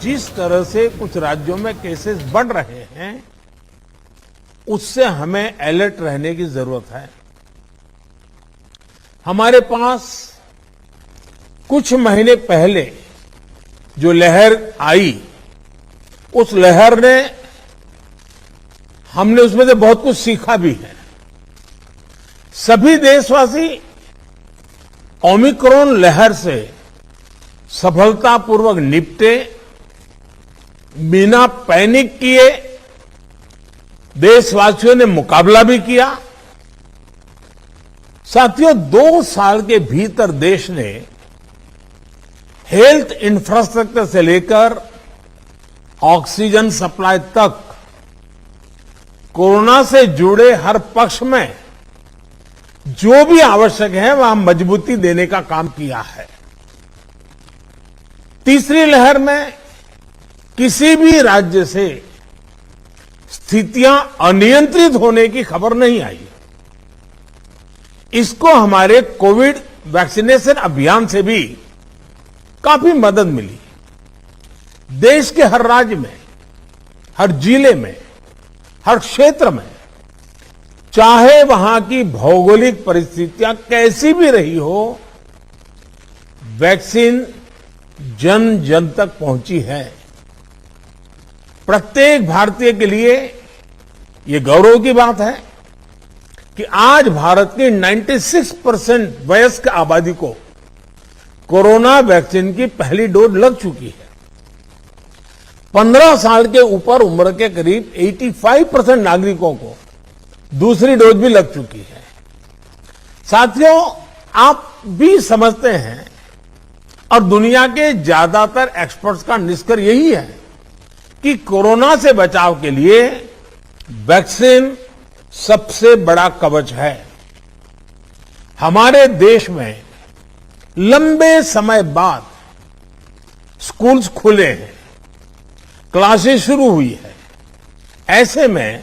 जिस तरह से कुछ राज्यों में केसेस बढ़ रहे हैं, उससे हमें अलर्ट रहने की जरूरत है। हमारे पास कुछ महीने पहले जो लहर आई, उस लहर ने हमने उसमें से बहुत कुछ सीखा भी है। सभी देशवासी ओमिक्रॉन लहर से सफलतापूर्वक निपटे, बिना पैनिक किए देशवासियों ने मुकाबला भी किया। साथियों, 2 साल के भीतर देश ने हेल्थ इंफ्रास्ट्रक्चर से लेकर ऑक्सीजन सप्लाई तक कोरोना से जुड़े हर पक्ष में जो भी आवश्यक है वहां मजबूती देने का काम किया है। तीसरी लहर में किसी भी राज्य से स्थितियां अनियंत्रित होने की खबर नहीं आई। इसको हमारे कोविड वैक्सीनेशन अभियान से भी काफी मदद मिली। देश के हर राज्य में, हर जिले में, हर क्षेत्र में, चाहे वहां की भौगोलिक परिस्थितियां कैसी भी रही हो, वैक्सीन जन जन तक पहुंची है। प्रत्येक भारतीय के लिए ये गौरव की बात है कि आज भारत की 96% वयस्क आबादी को कोरोना वैक्सीन की पहली डोज लग चुकी है। 15 साल के ऊपर उम्र के करीब 85% नागरिकों को दूसरी डोज भी लग चुकी है। साथियों, आप भी समझते हैं और दुनिया के ज्यादातर एक्सपर्ट्स का निष्कर्ष यही है कि कोरोना से बचाव के लिए वैक्सीन सबसे बड़ा कवच है। हमारे देश में लंबे समय बाद स्कूल्स खुले हैं, क्लासेस शुरू हुई है। ऐसे में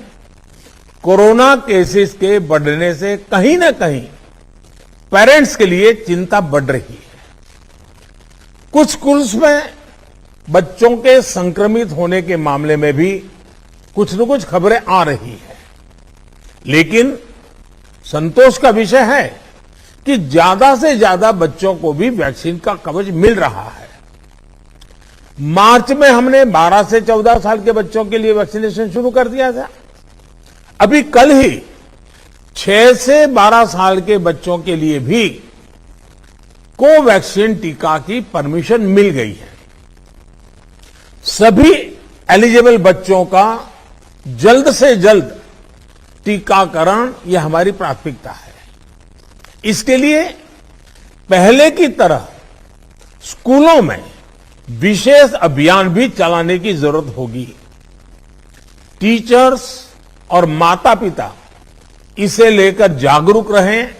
कोरोना केसेस के बढ़ने से कहीं ना कहीं पेरेंट्स के लिए चिंता बढ़ रही है। कुछ स्कूल्स में बच्चों के संक्रमित होने के मामले में भी कुछ न कुछ खबरें आ रही है। लेकिन संतोष का विषय है कि ज्यादा से ज्यादा बच्चों को भी वैक्सीन का कवच मिल रहा है। मार्च में हमने 12 से 14 साल के बच्चों के लिए वैक्सीनेशन शुरू कर दिया था। अभी कल ही 6 से 12 साल के बच्चों के लिए भी कोवैक्सीन टीका की परमिशन मिल गई है। सभी एलिजिबल बच्चों का जल्द से जल्द टीकाकरण यह हमारी प्राथमिकता है। इसके लिए पहले की तरह स्कूलों में विशेष अभियान भी चलाने की जरूरत होगी। टीचर्स और माता पिता इसे लेकर जागरूक रहें,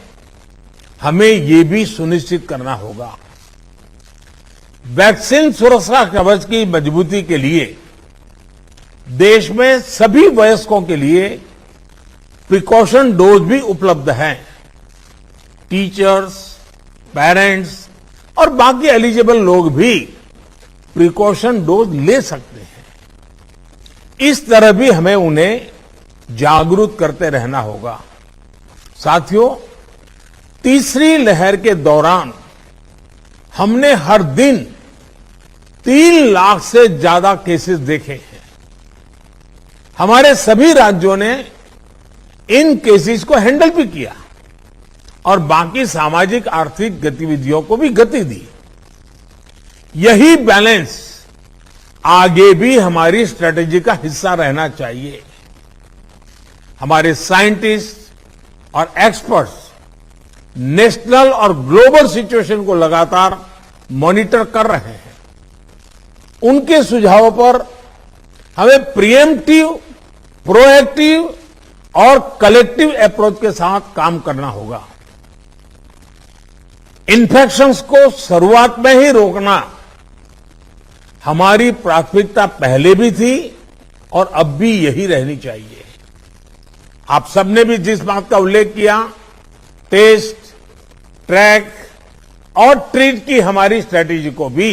हमें ये भी सुनिश्चित करना होगा। वैक्सीन सुरक्षा कवच की मजबूती के लिए देश में सभी वयस्कों के लिए प्रिकॉशन डोज भी उपलब्ध हैं। टीचर्स, पेरेंट्स और बाकी एलिजिबल लोग भी प्रिकॉशन डोज ले सकते हैं। इस तरह भी हमें उन्हें जागरूक करते रहना होगा। साथियों, तीसरी लहर के दौरान हमने हर दिन 3 लाख से ज्यादा केसेस देखे हैं। हमारे सभी राज्यों ने इन केसेस को हैंडल भी किया और बाकी सामाजिक आर्थिक गतिविधियों को भी गति दी। यही बैलेंस आगे भी हमारी स्ट्रेटेजी का हिस्सा रहना चाहिए। हमारे साइंटिस्ट और एक्सपर्ट्स नेशनल और ग्लोबल सिचुएशन को लगातार मॉनिटर कर रहे हैं। उनके सुझावों पर हमें प्रिएम्प्टिव, प्रोएक्टिव और कलेक्टिव अप्रोच के साथ काम करना होगा। इन्फेक्शंस को शुरुआत में ही रोकना हमारी प्राथमिकता पहले भी थी और अब भी यही रहनी चाहिए। आप सबने भी जिस बात का उल्लेख किया, टेस्ट, ट्रैक और ट्रीट की हमारी स्ट्रेटेजी को भी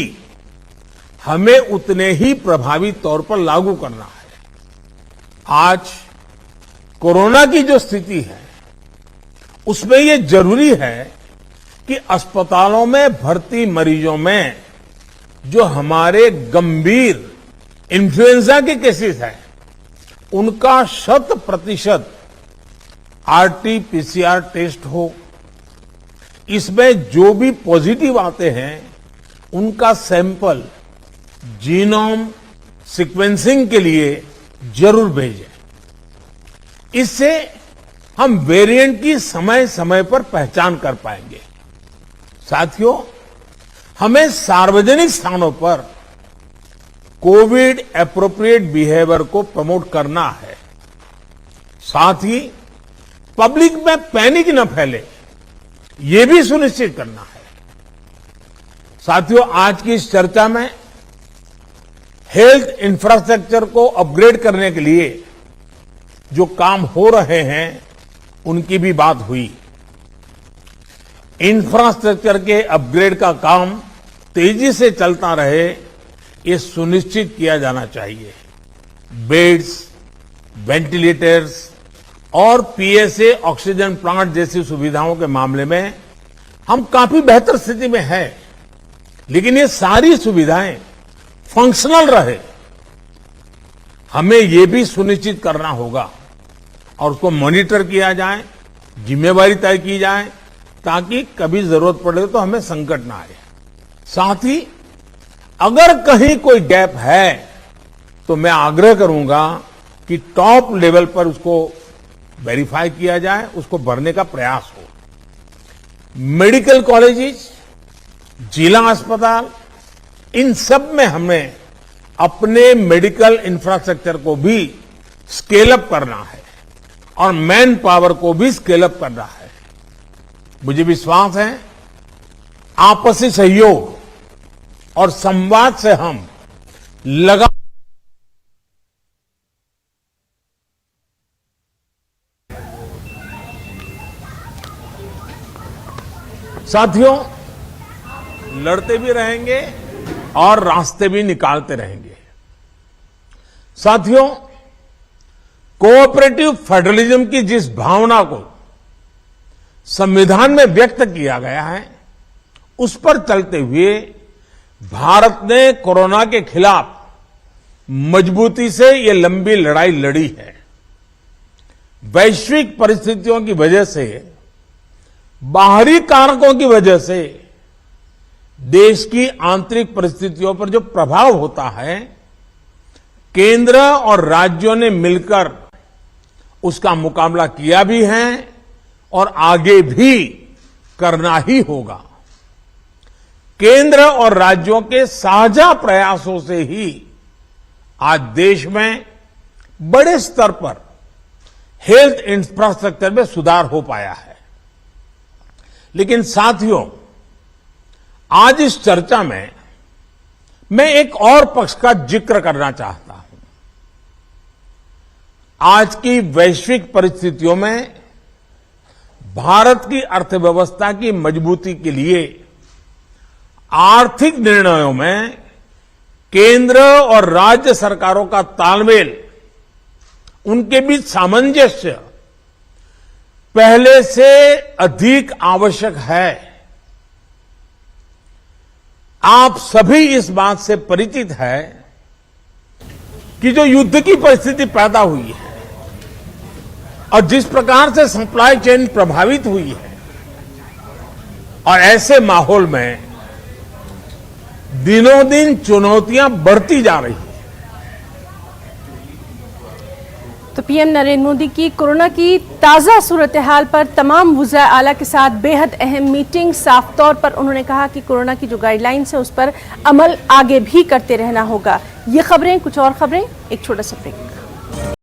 हमें उतने ही प्रभावी तौर पर लागू करना है। आज कोरोना की जो स्थिति है उसमें ये जरूरी है कि अस्पतालों में भर्ती मरीजों में जो हमारे गंभीर इन्फ्लुएंजा के केसेस हैं उनका 100% आरटी-पीसीआर टेस्ट हो। इसमें जो भी पॉजिटिव आते हैं उनका सैंपल जीनोम सीक्वेंसिंग के लिए जरूर भेजें। इससे हम वेरिएंट की समय समय पर पहचान कर पाएंगे। साथियों, हमें सार्वजनिक स्थानों पर कोविड एप्रोप्रिएट बिहेवियर को प्रमोट करना है। साथ ही पब्लिक में पैनिक न फैले, ये भी सुनिश्चित करना है। साथियों, आज की इस चर्चा में हेल्थ इंफ्रास्ट्रक्चर को अपग्रेड करने के लिए जो काम हो रहे हैं उनकी भी बात हुई। इंफ्रास्ट्रक्चर के अपग्रेड का काम तेजी से चलता रहे, ये सुनिश्चित किया जाना चाहिए। बेड्स, वेंटिलेटर्स और पीएसए ऑक्सीजन प्लांट जैसी सुविधाओं के मामले में हम काफी बेहतर स्थिति में हैं, लेकिन ये सारी सुविधाएं फंक्शनल रहे, हमें ये भी सुनिश्चित करना होगा और उसको मॉनिटर किया जाए, जिम्मेवारी तय की जाए, ताकि कभी जरूरत पड़े तो हमें संकट ना आए। साथ ही अगर कहीं कोई गैप है तो मैं आग्रह करूंगा कि टॉप लेवल पर उसको वेरीफाई किया जाए, उसको भरने का प्रयास हो। मेडिकल कॉलेजेस, जिला अस्पताल, इन सब में हमें अपने मेडिकल इंफ्रास्ट्रक्चर को भी स्केल अप करना है और मैन पावर को भी स्केल अप करना है। मुझे विश्वास है आपसी सहयोग और संवाद से हम लगा साथियों, लड़ते भी रहेंगे और रास्ते भी निकालते रहेंगे। साथियों, कोऑपरेटिव फेडरलिज्म की जिस भावना को संविधान में व्यक्त किया गया है, उस पर चलते हुए भारत ने कोरोना के खिलाफ मजबूती से ये लंबी लड़ाई लड़ी है। वैश्विक परिस्थितियों की वजह से, बाहरी कारकों की वजह से देश की आंतरिक परिस्थितियों पर जो प्रभाव होता है, केंद्र और राज्यों ने मिलकर उसका मुकाबला किया भी है और आगे भी करना ही होगा। केंद्र और राज्यों के साझा प्रयासों से ही आज देश में बड़े स्तर पर हेल्थ इंफ्रास्ट्रक्चर में सुधार हो पाया है। लेकिन साथियों, आज इस चर्चा में मैं एक और पक्ष का जिक्र करना चाहता हूं। आज की वैश्विक परिस्थितियों में भारत की अर्थव्यवस्था की मजबूती के लिए आर्थिक निर्णयों में केंद्र और राज्य सरकारों का तालमेल, उनके बीच सामंजस्य पहले से अधिक आवश्यक है। आप सभी इस बात से परिचित है कि जो युद्ध की परिस्थिति पैदा हुई है और जिस प्रकार से सप्लाई चेन प्रभावित हुई है, और ऐसे माहौल में दिनों दिन चुनौतियां बढ़ती जा रही हैं। तो पीएम नरेंद्र मोदी की कोरोना की ताज़ा सूरत हाल पर तमाम वुज़रा आला के साथ बेहद अहम मीटिंग। साफ तौर पर उन्होंने कहा कि कोरोना की जो गाइडलाइंस है उस पर अमल आगे भी करते रहना होगा। ये खबरें, कुछ और खबरें, एक छोटा सा ब्रेक।